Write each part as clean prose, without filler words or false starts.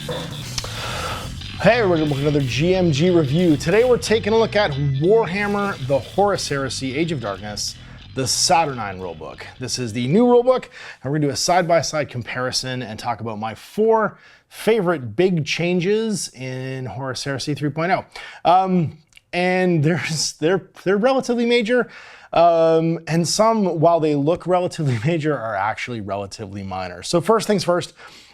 Hey everybody, welcome to another GMG review. Today we're taking a look at Warhammer, the Horus Heresy, Age of Darkness, the Saturnine rulebook. This is the new rulebook, and we're gonna do a side-by-side comparison and talk about my 4 favorite big changes in Horus Heresy 3.0. And they're relatively major, and some, while they look relatively major, are actually relatively minor. So first things first,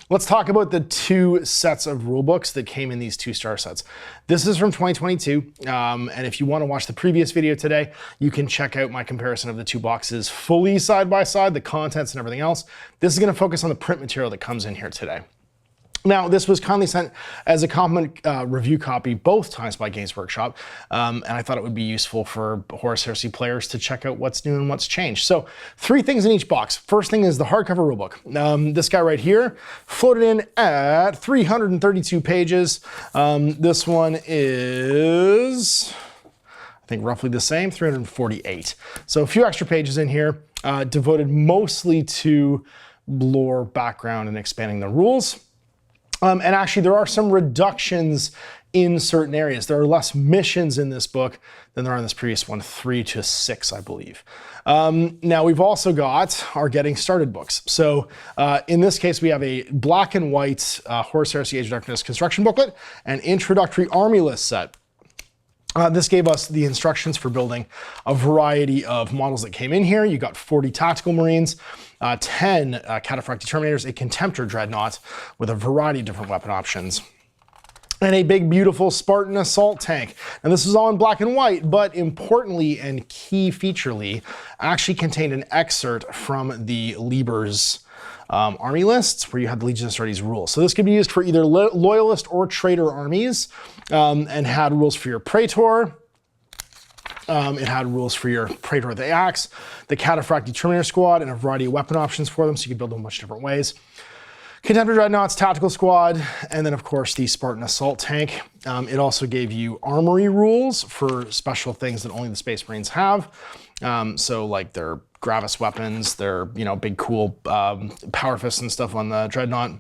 let's talk about the 2 sets of rulebooks that came in these 2-star sets. This is from 2022, and if you want to watch the previous video today, you can check out my comparison of the 2 boxes fully side by side, the contents and everything else. This is going to focus on the print material that comes in here today. Now, this was kindly sent as a compliment review copy both times by Games Workshop, and I thought it would be useful for Horus Heresy players to check out what's new and what's changed. So 3 things in each box. First thing is the hardcover rulebook. This guy right here floated in at 332 pages. This one is, I think, roughly the same, 348. So a few extra pages in here, devoted mostly to lore, background, and expanding the rules. And actually, there are some reductions in certain areas. There are less missions in this book than there are in this previous one, 3 to 6, I believe. Now, we've also got our Getting Started books. So in this case, we have a black and white Horus Heresy Age of Darkness construction booklet and introductory army list set. This gave us the instructions for building a variety of models that came in here. You got 40 tactical marines, 10 cataphractii terminators, a contemptor dreadnought with a variety of different weapon options, and a big, beautiful Spartan assault tank. And this is all in black and white, but importantly and key featurely, actually contained an excerpt from the Liber's army lists where you had the Legion Astartes rules. So this could be used for either loyalist or traitor armies, and had rules for your praetor. It had rules for your praetor of the axe, the cataphractii terminator squad, and a variety of weapon options for them, so you could build them in much different ways. Contemptor dreadnoughts, tactical squad, and then of course the Spartan assault tank. It also gave you armory rules for special things that only the Space Marines have. So like their Gravis weapons, their big cool power fists and stuff on the dreadnought,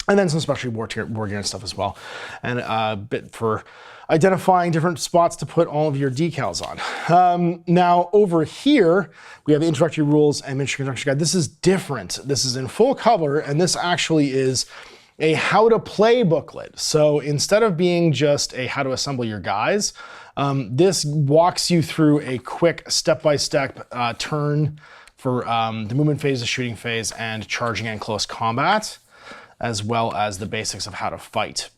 and then some special war gear and stuff as well, and a bit for identifying different spots to put all of your decals on. Now over here, we have the introductory rules and miniature construction guide. This is different. This is in full color, and this actually is a how to play booklet. So instead of being just a how to assemble your guys, this walks you through a quick step-by-step turn for the movement phase, the shooting phase, and charging and close combat, as well as the basics of how to fight.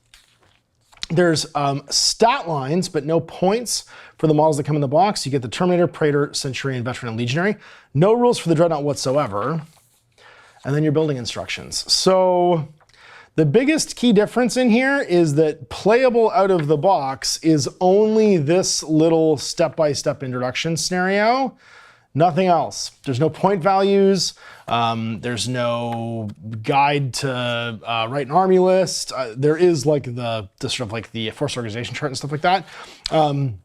There's stat lines, but no points for the models that come in the box. You get the Terminator, Praetor, Centurion, Veteran, and Legionary. No rules for the Dreadnought whatsoever. And then your building instructions. So the biggest key difference in here is that playable out of the box is only this little step-by-step introduction scenario. Nothing else. There's no point values. There's no guide to write an army list. There is like the sort of like the force organization chart and stuff like that. And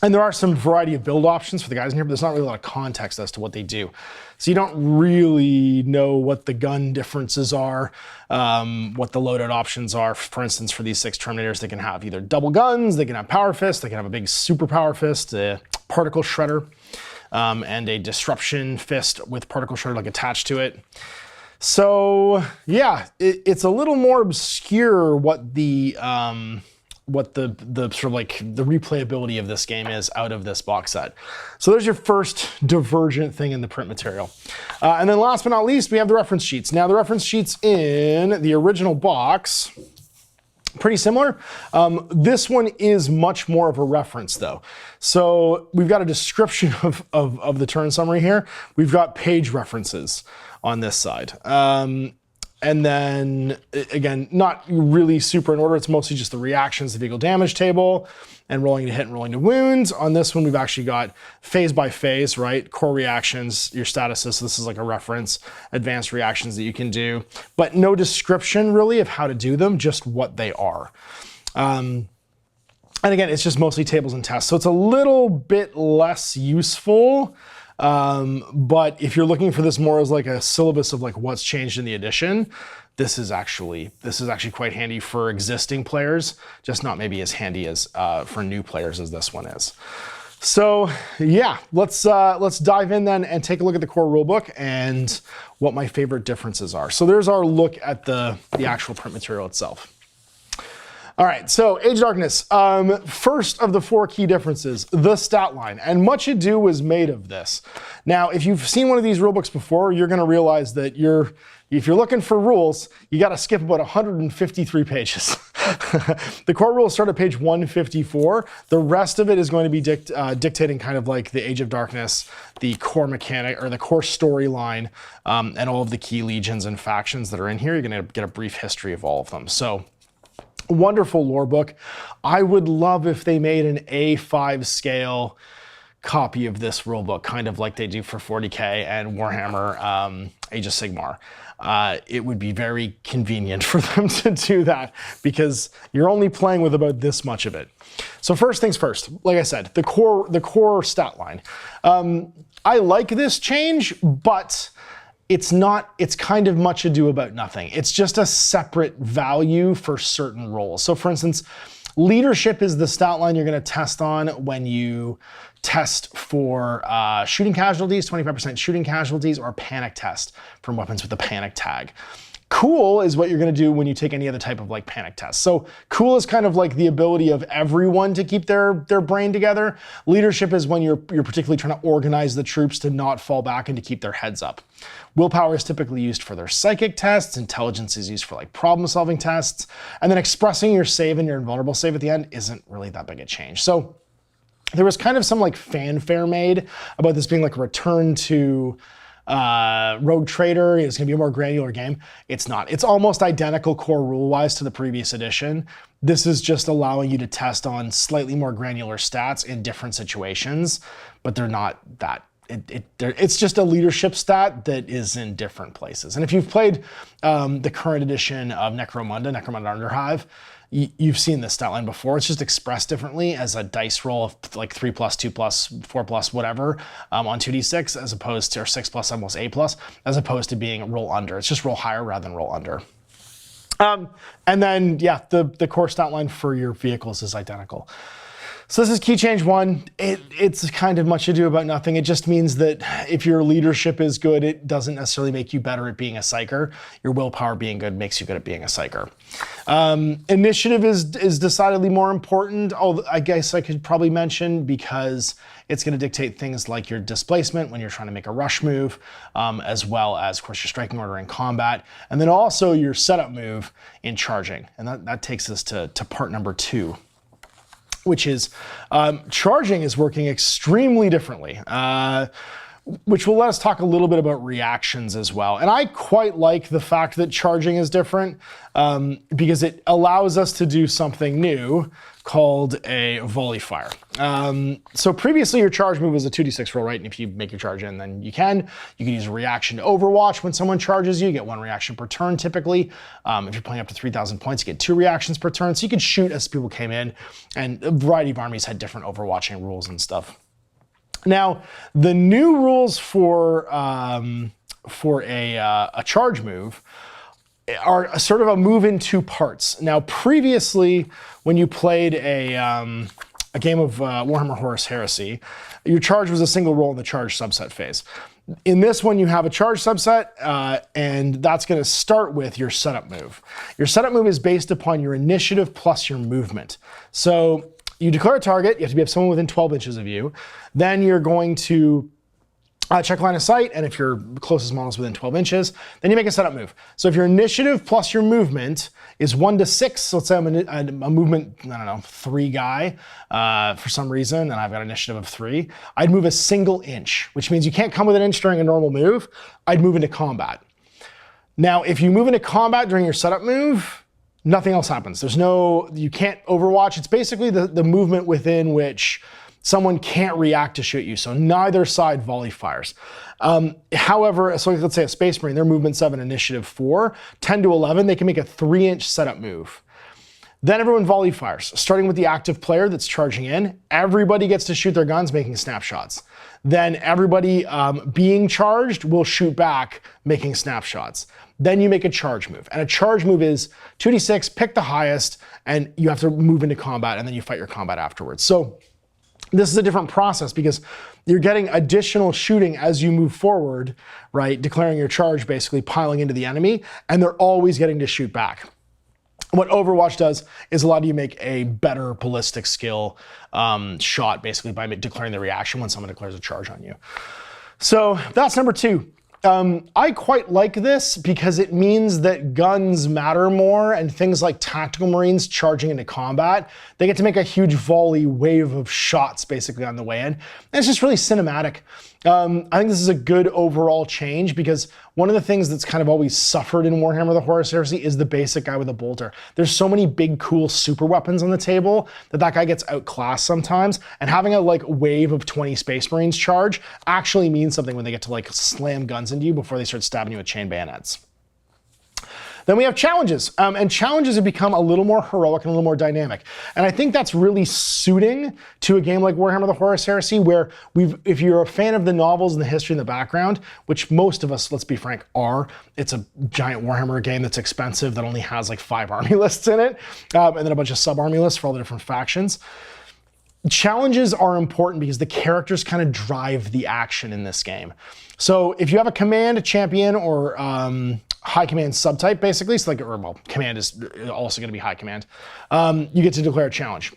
there are some variety of build options for the guys in here, but there's not really a lot of context as to what they do. So you don't really know what the gun differences are, what the loadout options are. For instance, for these 6 Terminators, they can have either double guns, they can have power fist, they can have a big super power fist, a particle shredder, and a disruption fist with particle shredder like attached to it. So yeah, it's a little more obscure what the sort of like the replayability of this game is out of this box set. So there's your first divergent thing in the print material. And then last but not least, we have the reference sheets. Now the reference sheets in the original box, pretty similar. This one is much more of a reference though. So we've got a description of the turn summary here. We've got page references on this side. And then, again, not really super in order. It's mostly just the reactions, the vehicle damage table, and rolling to hit and rolling to wounds. On this one, we've actually got phase by phase, right? Core reactions, your statuses. So this is like a reference, advanced reactions that you can do, but no description really of how to do them, just what they are. And again, it's just mostly tables and tests. So it's a little bit less useful But if you're looking for this more as like a syllabus of like what's changed in the edition, this is actually quite handy for existing players, just not maybe as handy as for new players as this one is. So yeah, let's dive in then and take a look at the core rulebook and what my favorite differences are. So there's our look at the actual print material itself. All right, so Age of Darkness. First of the 4 key differences, the stat line, and much ado was made of this. Now, if you've seen one of these rulebooks before, you're gonna realize that if you're looking for rules, you gotta skip about 153 pages. The core rules start at page 154. The rest of it is going to be dictating kind of like the Age of Darkness, the core mechanic or the core storyline, and all of the key legions and factions that are in here. You're gonna get a brief history of all of them. So, wonderful lore book. I would love if they made an A5 scale copy of this rulebook, kind of like they do for 40K and Warhammer Age of Sigmar. It would be very convenient for them to do that because you're only playing with about this much of it. So first things first, like I said, the core stat line. I like this change, but it's kind of much ado about nothing. It's just a separate value for certain roles. So for instance, leadership is the stat line you're gonna test on when you test for shooting casualties, 25% shooting casualties, or panic test from weapons with the panic tag. Cool is what you're gonna do when you take any other type of like panic test. So cool is kind of like the ability of everyone to keep their brain together. Leadership is when you're particularly trying to organize the troops to not fall back and to keep their heads up. Willpower is typically used for their psychic tests. Intelligence is used for like problem solving tests. And then expressing your save and your invulnerable save at the end isn't really that big a change. So there was kind of some like fanfare made about this being like a return to Rogue Trader. It's gonna be a more granular game. It's not. It's almost identical core rule-wise to the previous edition. This is just allowing you to test on slightly more granular stats in different situations, but they're not that. It's just a leadership stat that is in different places. And if you've played the current edition of Necromunda Underhive, you've seen this stat line before. It's just expressed differently as a dice roll of like 3+, 2+, 4+, whatever on 2d6 as opposed to, or 6+, almost A+, as opposed to being roll under. It's just roll higher rather than roll under. And then, yeah, the core stat line for your vehicles is identical. So this is key change 1. It's kind of much ado about nothing. It just means that if your leadership is good, it doesn't necessarily make you better at being a psyker. Your willpower being good makes you good at being a psyker. Initiative is decidedly more important. I guess I could probably mention because it's going to dictate things like your displacement when you're trying to make a rush move, as well as, of course, your striking order in combat, and then also your setup move in charging. And that takes us to part number 2. Which is charging is working extremely differently, which will let us talk a little bit about reactions as well. And I quite like the fact that charging is different because it allows us to do something new called a volley fire. So previously your charge move was a 2d6 roll, right? And if you make your charge in, then you can use a reaction to overwatch when someone charges you. You get 1 reaction per turn typically. If you're playing up to 3,000 points, you get 2 reactions per turn. So you could shoot as people came in, and a variety of armies had different overwatching rules and stuff. Now, the new rules for a charge move are sort of a move in 2 parts. Now, previously, when you played a game of Warhammer Horus Heresy, your charge was a single roll in the charge subset phase. In this one, you have a charge subset, and that's going to start with your setup move. Your setup move is based upon your initiative plus your movement. So you declare a target, you have to have someone within 12 inches of you. Then you're going to check line of sight, and if your closest model is within 12 inches, then you make a setup move. So if your initiative plus your movement is 1 to 6, so let's say I'm a movement, I don't know, 3 guy for some reason, and I've got an initiative of 3, I'd move a single inch, which means you can't come within an inch during a normal move. I'd move into combat. Now, if you move into combat during your setup move, nothing else happens. You can't overwatch. It's basically the movement within which someone can't react to shoot you, so neither side volley fires. However, so let's say a Space Marine, their movement 7, initiative 4, 10 to 11, they can make a 3-inch setup move. Then everyone volley fires, starting with the active player that's charging in. Everybody gets to shoot their guns, making snapshots. Then everybody being charged will shoot back, making snapshots. Then you make a charge move. And a charge move is 2d6, pick the highest, and you have to move into combat, and then you fight your combat afterwards. So this is a different process because you're getting additional shooting as you move forward, right? Declaring your charge, basically piling into the enemy, and they're always getting to shoot back. What Overwatch does is allow you to make a better ballistic skill shot, basically by declaring the reaction when someone declares a charge on you. So that's number 2. I quite like this because it means that guns matter more, and things like tactical marines charging into combat, they get to make a huge volley wave of shots basically on the way in. And it's just really cinematic. I think this is a good overall change because one of the things that's kind of always suffered in Warhammer the Horus Heresy is the basic guy with a bolter. There's so many big cool super weapons on the table that guy gets outclassed sometimes, and having a wave of 20 Space Marines charge actually means something when they get to slam guns into you before they start stabbing you with chain bayonets. Then we have challenges, and challenges have become a little more heroic and a little more dynamic. And I think that's really suiting to a game like Warhammer the Horus Heresy, where if you're a fan of the novels and the history in the background, which most of us, let's be frank, are, it's a giant Warhammer game that's expensive that only has 5 army lists in it, and then a bunch of sub-army lists for all the different factions. Challenges are important because the characters kind of drive the action in this game. So if you have a command, a champion, or high command subtype, basically, so command is also going to be high command, you get to declare a challenge.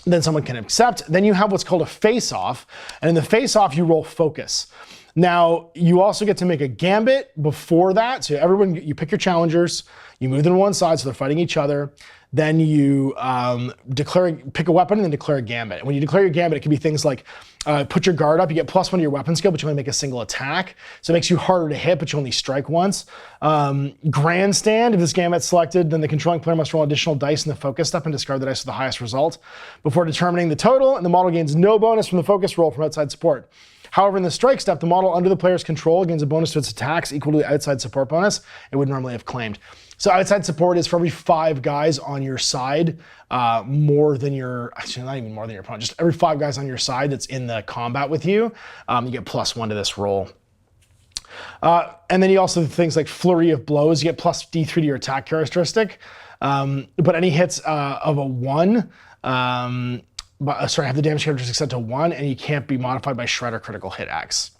Then someone can accept. Then you have what's called a face-off, and in the face-off you roll focus. Now you also get to make a gambit before that. So you pick your challengers, you move them to one side so they're fighting each other. Then you pick a weapon and then declare a gambit. And when you declare your gambit, it can be things like put your guard up, you get +1 to your weapon skill, but you only make a single attack. So it makes you harder to hit, but you only strike once. Grandstand, if this gambit's selected, then the controlling player must roll additional dice in the focus step and discard the dice with the highest result before determining the total, and the model gains no bonus from the focus roll from outside support. However, in the strike step, the model under the player's control gains a bonus to its attacks equal to the outside support bonus it would normally have claimed. So outside support is for every 5 guys on your side, more than actually not even more than your opponent, just every 5 guys on your side that's in the combat with you, you get +1 to this roll. And then you also have things like flurry of blows, you get +D3 to your attack characteristic, but any hits of a 1, have the damage characteristic set to 1, and you can't be modified by shred or critical hit X.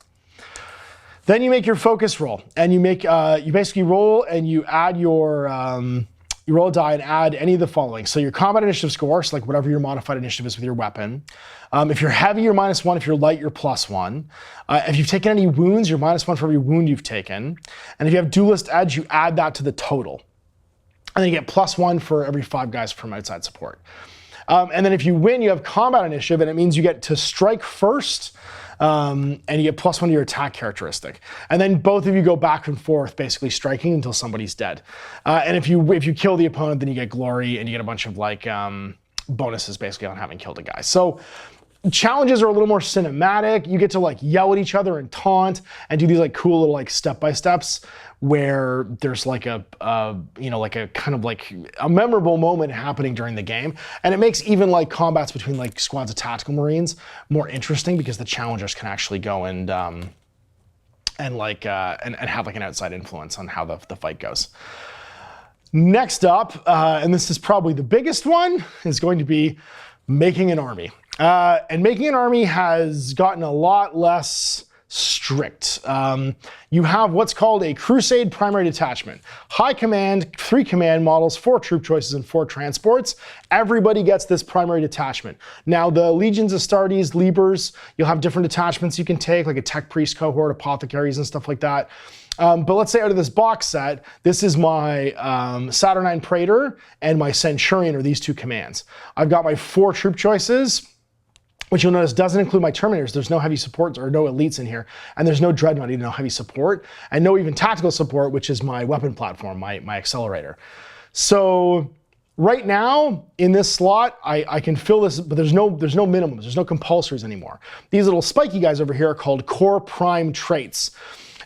Then you make your focus roll, and you basically roll and you add your, you roll a die and add any of the following. So your combat initiative score, so whatever your modified initiative is with your weapon. If you're heavy, you're -1. If you're light, you're +1. If you've taken any wounds, you're -1 for every wound you've taken. And if you have duelist edge, you add that to the total. And then you get +1 for every 5 guys from outside support. And then if you win, you have combat initiative, and it means you get to strike first, and you get +1 to your attack characteristic. And then both of you go back and forth, basically striking until somebody's dead. And if you kill the opponent, then you get glory, and you get a bunch of bonuses basically on having killed a guy. So challenges are a little more cinematic. You get to yell at each other and taunt and do these cool little step-by-steps where there's a memorable moment happening during the game. And it makes even combats between squads of tactical marines more interesting because the challengers can actually go and have an outside influence on how the fight goes. Next up, and this is probably the biggest one, is going to be making an army. And making an army has gotten a lot less strict. You have what's called a Crusade primary detachment. High command, 3 command models, 4 troop choices, and 4 transports. Everybody gets this primary detachment. Now, the Legions, Astartes, Libers, you'll have different detachments you can take, like a Tech Priest cohort, apothecaries, and stuff like that. But let's say out of this box set, this is my Saturnine Praetor and my Centurion are these 2 commands. I've got my 4 troop choices, which you'll notice doesn't include my Terminators. There's no heavy supports or no elites in here. And there's no Dreadnought, even no heavy support. And no even tactical support, which is my weapon platform, my accelerator. So right now, in this slot, I can fill this, but there's no minimums. There's no compulsories anymore. These little spiky guys over here are called core prime traits.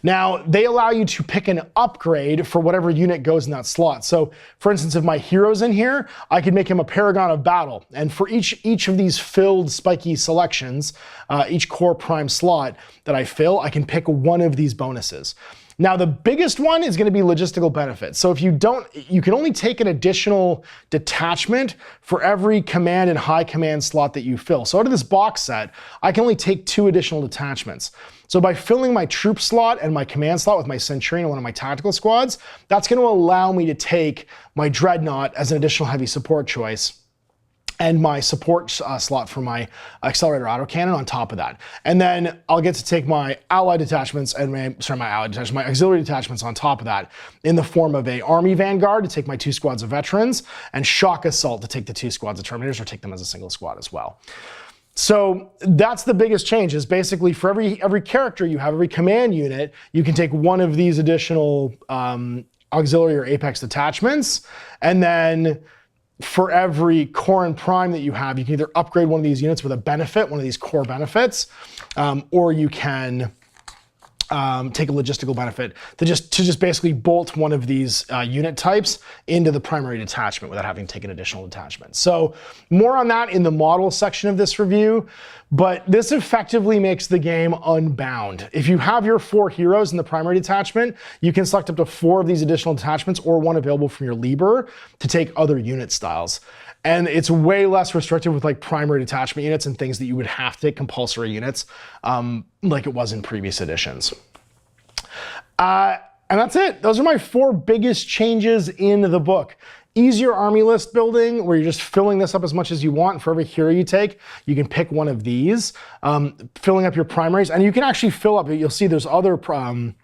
Now, they allow you to pick an upgrade for whatever unit goes in that slot. So, for instance, if my hero's in here, I could make him a Paragon of Battle. And for each of these filled spiky selections, each core prime slot that I fill, I can pick one of these bonuses. Now, the biggest one is going to be logistical benefits. So if you can only take an additional detachment for every command and high command slot that you fill. So out of this box set, I can only take 2 additional detachments. So by filling my troop slot and my command slot with my Centurion and one of my tactical squads, that's going to allow me to take my Dreadnought as an additional heavy support choice, and my support slot for my accelerator autocannon on top of that. And then I'll get to take my allied detachments and my auxiliary detachments on top of that in the form of a Army Vanguard to take my 2 squads of veterans, and Shock Assault to take the 2 squads of Terminators, or take them as a single squad as well. So that's the biggest change, is basically for every character you have, every command unit, you can take one of these additional auxiliary or apex detachments, and then for every core and prime that you have, you can either upgrade one of these units with a benefit, one of these core benefits, or you can take a logistical benefit to just basically bolt one of these unit types into the primary detachment without having to take an additional detachment. So more on that in the model section of this review, but this effectively makes the game unbound. If you have your 4 heroes in the primary detachment, you can select up to 4 of these additional detachments or one available from your Liber to take other unit styles. And it's way less restrictive with like primary detachment units and things that you would have to take compulsory units like it was in previous editions. And that's it. Those are my 4 biggest changes in the book. Easier army list building, where you're just filling this up as much as you want. For every hero you take, you can pick one of these, filling up your primaries. And you can actually fill up, you'll see there's other prime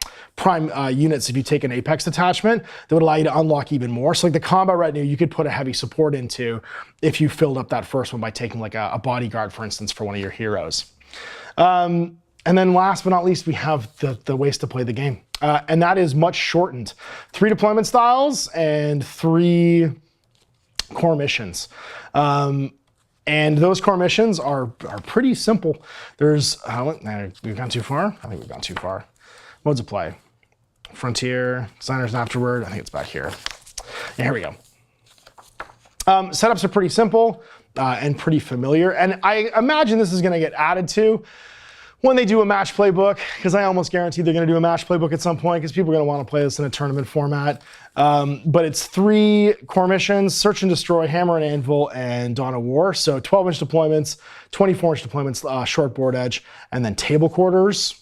units if you take an apex detachment that would allow you to unlock even more. So like the combat retinue, you could put a heavy support into if you filled up that first one by taking like a bodyguard, for instance, for one of your heroes. And then last but not least, we have the ways to play the game. And that is much shortened. 3 deployment styles and 3 core missions. And those core missions are pretty simple. There's, we've gone too far? I think we've gone too far. Modes of play. Frontier, Designers and Afterward, I think it's back here. Yeah, here we go. Setups are pretty simple and pretty familiar. And I imagine this is gonna get added to when they do a match playbook, because I almost guarantee they're going to do a match playbook at some point, because people are going to want to play this in a tournament format. But it's 3 core missions: Search and Destroy, Hammer and Anvil, and Dawn of War. So 12-inch deployments, 24-inch deployments, short board edge, and then table quarters.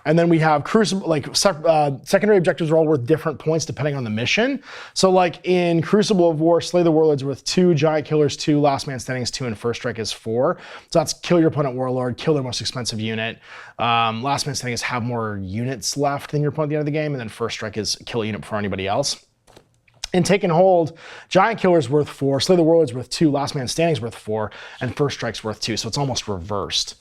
And then we have Crucible, like secondary objectives are all worth different points depending on the mission. So like in Crucible of War, Slay the Warlords worth 2, Giant Killers 2, Last Man Standing is 2, and First Strike is 4. So that's kill your opponent warlord, kill their most expensive unit. Last Man Standing is have more units left than your opponent at the end of the game, and then First Strike is kill a unit before anybody else. In Take and Hold, Giant Killer's worth 4, Slay the Warlords worth 2, Last Man Standing's worth 4, and First Strike's worth 2. So it's almost reversed.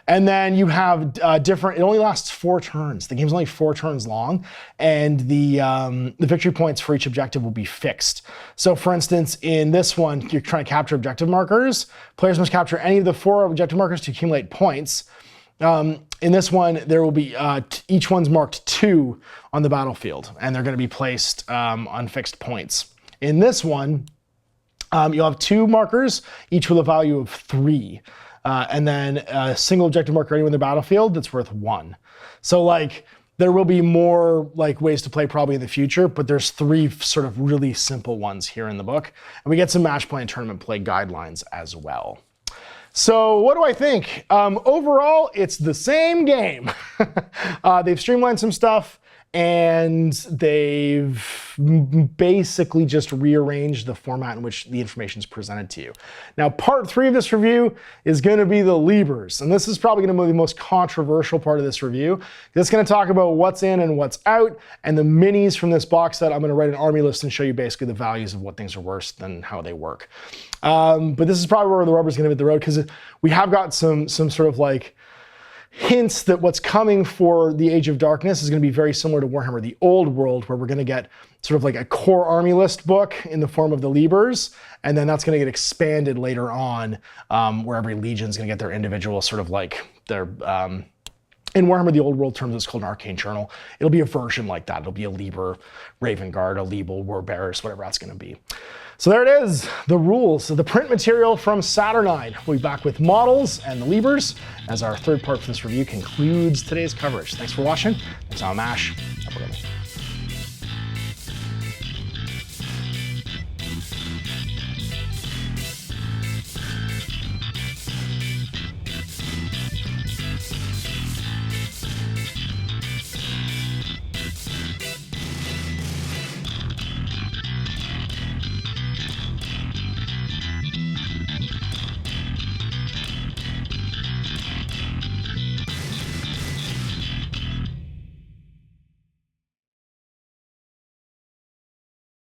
And then you have it only lasts 4 turns. The game's only 4 turns long, and the victory points for each objective will be fixed. So for instance, in this one, you're trying to capture objective markers. Players must capture any of the 4 objective markers to accumulate points. In this one, there will be, each one's marked 2 on the battlefield, and they're gonna be placed on fixed points. In this one, you'll have 2 markers, each with a value of 3. And then a single objective marker anywhere in the battlefield that's worth 1. So like there will be more like ways to play probably in the future, but there's 3 sort of really simple ones here in the book. And we get some match play and tournament play guidelines as well. So what do I think? Overall, it's the same game. They've streamlined some stuff, and they've basically just rearranged the format in which the information is presented to you. Now, part 3 of this review is going to be the Libers, and this is probably going to be the most controversial part of this review. It's going to talk about what's in and what's out, and the minis from this box set. I'm going to write an army list and show you basically the values of what things are worth and how they work. But this is probably where the rubber's going to hit the road, because we have got some sort of like hints that what's coming for the Age of Darkness is going to be very similar to Warhammer the Old World, where we're going to get sort of like a core army list book in the form of the Libers, and then that's going to get expanded later on, where every legion's going to get their individual sort of like their In Warhammer, the old world terms, it's called an arcane journal. It'll be a version like that. It'll be a Liber, Raven Guard, a Liebel, Warbearers, whatever that's going to be. So there it is, the rules. So the print material from Saturnine. We'll be back with models and the Libers as our third part for this review concludes today's coverage. Thanks for watching. I'm Mash. Have a good one.